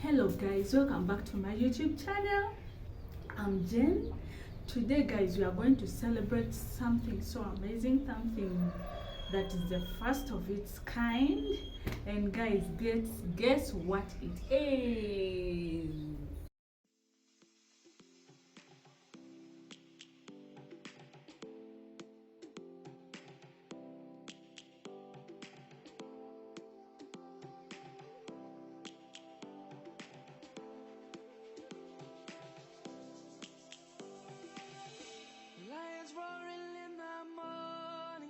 Hello guys, welcome back to my YouTube channel. I'm Jen. Today guys, we are going to celebrate something so amazing, something that is the first of its kind. And guys, guess what it is?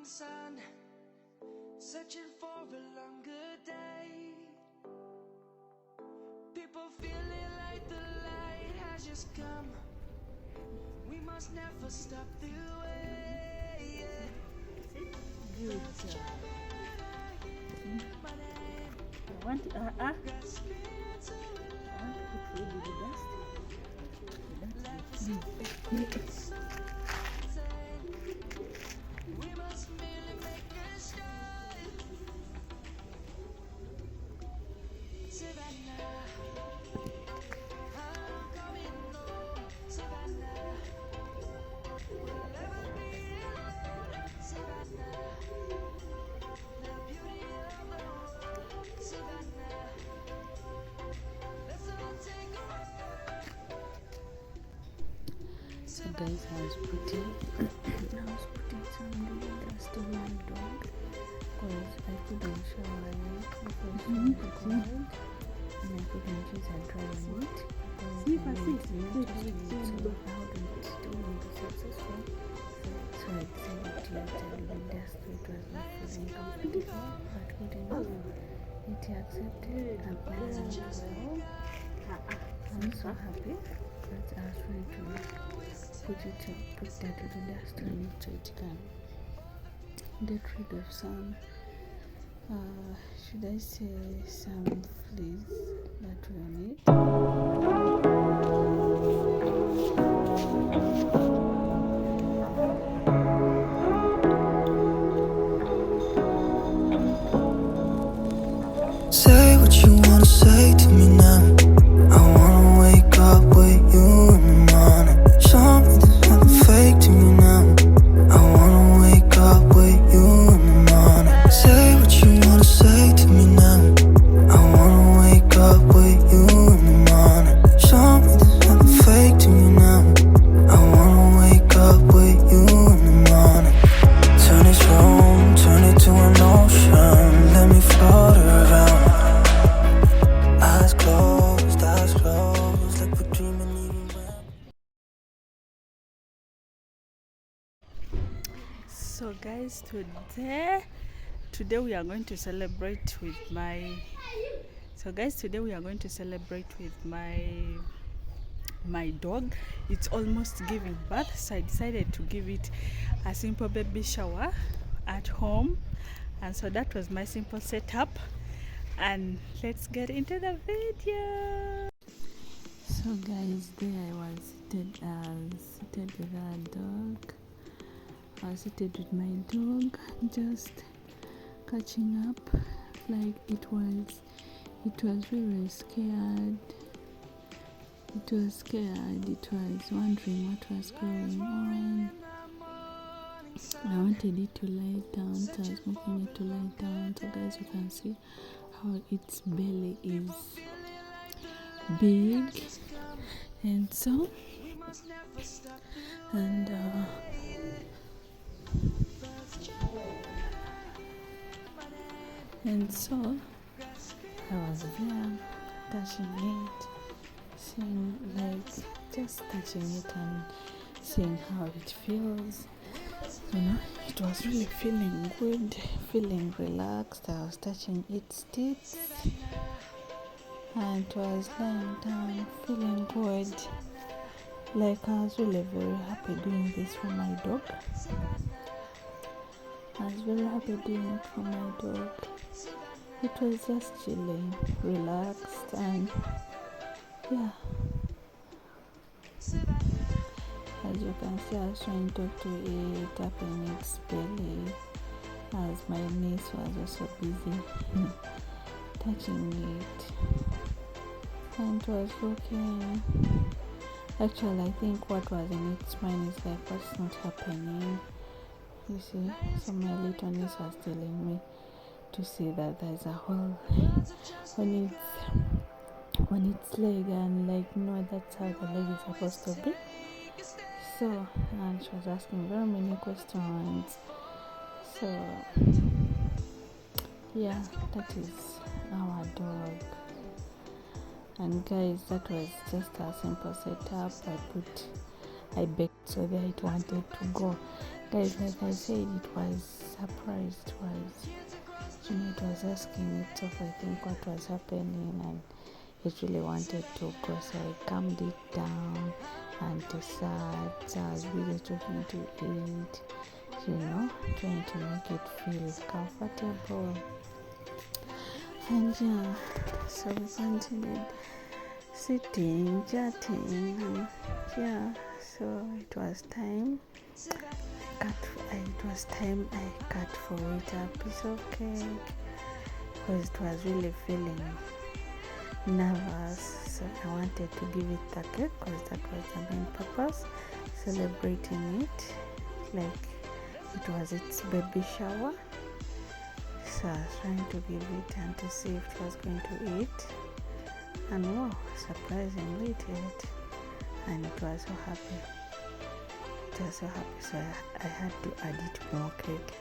Sun, searching for a longer day. People feeling like the light has just come. We must never stop the way. Good job. I want to put the dust. So guys, I was putting some dust on my dog because I couldn't shower it because it was cold and I couldn't use a dry meat because I need so how do it still not be successful. So I decided to use a little dust. It was not feeling comfortable, but good enough. It accepted and all went well. I'm so happy that I was ready to put that little dust on it so it can get rid of some should I say some fleas that were on it. Say what you wanna say to me now. I wanna wake up with you in the morning. Show me there's nothing fake to me now. I wanna wake up with you in the morning. Say what you wanna say to me now. I wanna wake up with you in the morning. Show me there's nothing fake to me now. I wanna wake up with you in the morning. Turn this room, turn it to an ocean. Let me float around. Eyes closed, like we're dreaming even when. So guys, today we are going to celebrate with my my dog. It's almost giving birth, so I decided to give it a simple baby shower at home, and so that was my simple setup. And let's get into the video. So guys, there I was seated with our dog. I was seated with my dog, just catching up. Like it was really scared. It was scared. It was wondering what was going on. I wanted it to lie down, so I was making it to lie down. So guys, you can see how its belly is big, and so I was there touching it, seeing, like, just touching it and seeing how it feels. You know, it was really feeling good, feeling relaxed. I was touching its teeth and it was lying down, feeling good. Like, I was really very happy doing this for my dog. I was very happy doing it for my dog. It was just chilling, relaxed, and yeah. As you can see, I was trying to talk to it, tapping its belly, as my niece was also busy touching it. and it was looking. Actually, I think what was in its mind is like, what's not happening? You see, so my little niece was telling me to see that there's a hole on its leg, and like, no, that's how the leg is supposed to be. So, and she was asking very many questions. So, yeah, that is our dog. And guys, that was just a simple setup. I baked so that it wanted to go. Guys, like I said, it was surprised. It was asking itself, I think, what was happening, and it really wanted to go. So I calmed it down and decided. So I was really talking to it, trying to make it feel comfortable. And yeah, so we continued sitting, chatting, and yeah, so it was time. I cut for it a piece of cake because it was really feeling nervous. So I wanted to give it the cake because that was the main purpose, celebrating it like it was its baby shower. So I was trying to give it and to see if it was going to eat, and wow, surprisingly it ate, and it was so happy. So I had to add it more cake.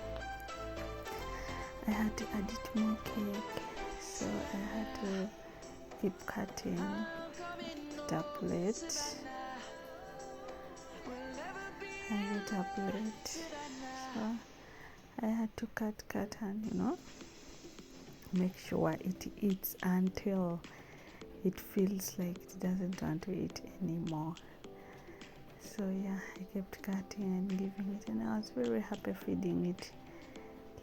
So I had to keep cutting the plate. So I had to cut and make sure it eats until it feels like it doesn't want to eat anymore. So yeah, I kept cutting and giving it, and I was very happy feeding it.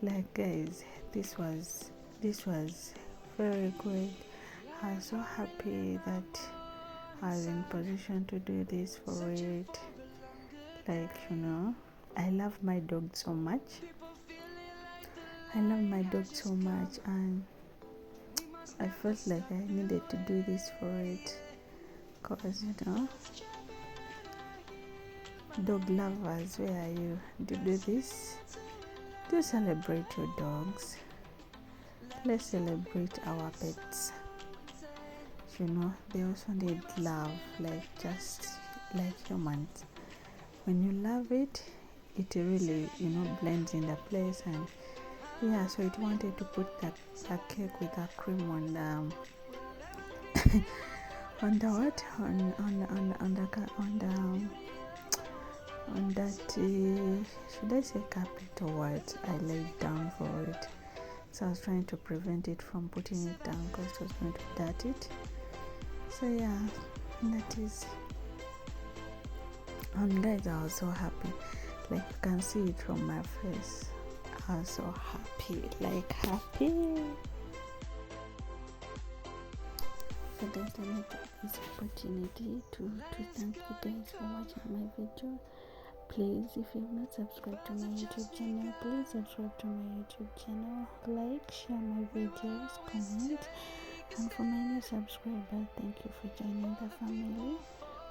Like guys, this was very good. I was so happy that I was in position to do this for it. Like, I love my dog so much. And I felt like I needed to do this for it because, dog lovers, where are you? Do this. Do celebrate your dogs. Let's celebrate our pets. They also need love, just like humans. When you love it, it really, blends in the place. And yeah, so it wanted to put that cake with the cream on that, should I say carpet or what I laid down for it. So I was trying to prevent it from putting it down because it was going to dirt it. So yeah, that is. And guys, I was so happy. Like you can see it from my face. I was so happy. So guys, let me take this opportunity to thank you guys for watching my video. Please, if you have not subscribed to my YouTube channel, please subscribe to my YouTube channel. Like, share my videos, comment. And for my new subscribers, thank you for joining the family.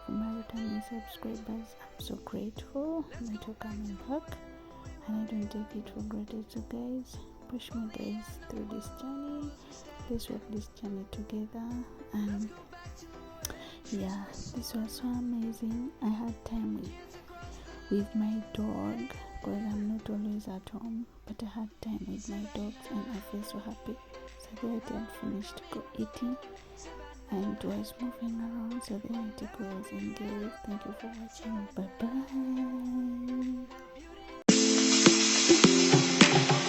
For my returning subscribers, I'm so grateful that you're coming back, and I don't take it for granted. So guys, push me guys through this journey. Let's work this journey together. And yeah, this was so amazing. I had time with my dog because I'm not always at home, but I had time with my dogs and I feel so happy. So I had finished eating and was moving around, so the article was engaged. Thank you for watching. Bye bye.